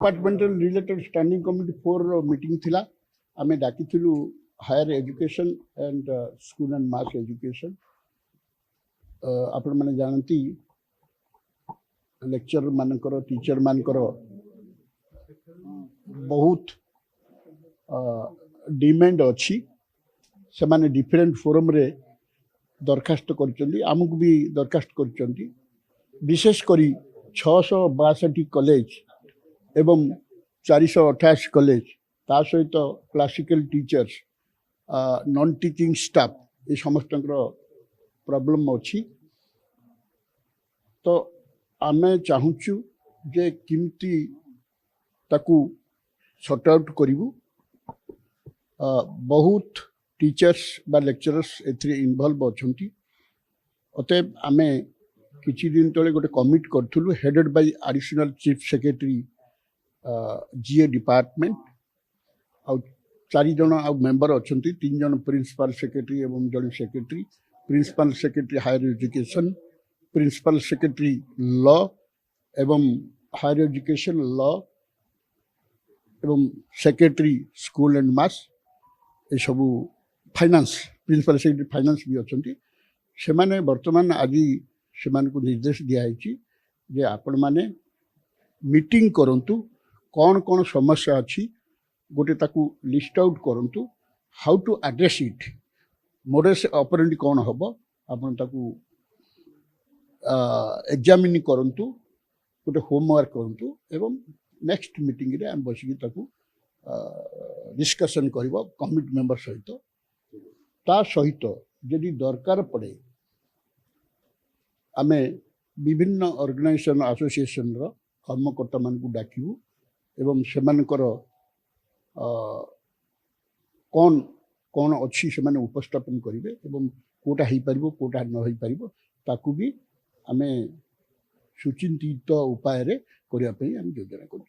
Departmental related standing committee 4 meeting थिला आमे डाकिथिलु higher education and school and mass education आपण माने जानती लेक्चर मानकर टीचर मानकर बहुत डिमांड अच्छी से माने डिफरेंट फोरम रे दरखास्त करचंदी आमुक भी दरखास्त करचंदी विशेष करी 662 कॉलेज एवं 428 कॉलेज ता सहित classical teachers non teaching staff ये समस्त प्रॉब्लम अच्छी तो आमे चाहूचु जे किमती ताकू सॉर्ट आउट करिवु बहुत टीचर्स बा लेक्चरर्स एथरे इन्वॉल्व अछंती अतएव आमे किछि दिन तले गोटे कमिट करथुलु headed by additional chief secretary GA department आ 4 जन आ मेंबर अछंती 3 जन प्रिंसिपल सेक्रेटरी एवं जन secretary principal secretary higher education principal secretary law एवं हायर एजुकेशन लॉ एवं सेक्रेटरी स्कूल एंड मास ये सब फाइनेंस प्रिंसिपल सेक्रेटरी फाइनेंस भी अछंती से माने वर्तमान आज से को निर्देश दिखाई जे आपण माने मीटिंग करंतु कौन कौन समस्या अच्छी गोटे ताकू लिस्ट आउट करंतु how to address it modus operandi कौन हम आपण ताकू एग्जामिन करंतु गोटे होमवर्क करंतु एवं नेक्स्ट मीटिंग रे हम बसिकी ताकू डिस्कशन करिबो कमिटी मेंबर सहित ता सहित यदि दरकार पड़े आमे विभिन्न ऑर्गेनाइजेशन एसोसिएशन रो कर्मकर्ता मान को डाकिबू एवं सेमानकर कौन कौन अच्छी से माने उपस्थापन करेंगे एवं कोटा हो पार कोटा न हो पार ताकू भी आमे सुचिंतित उपाय रे करने योजना करूँ।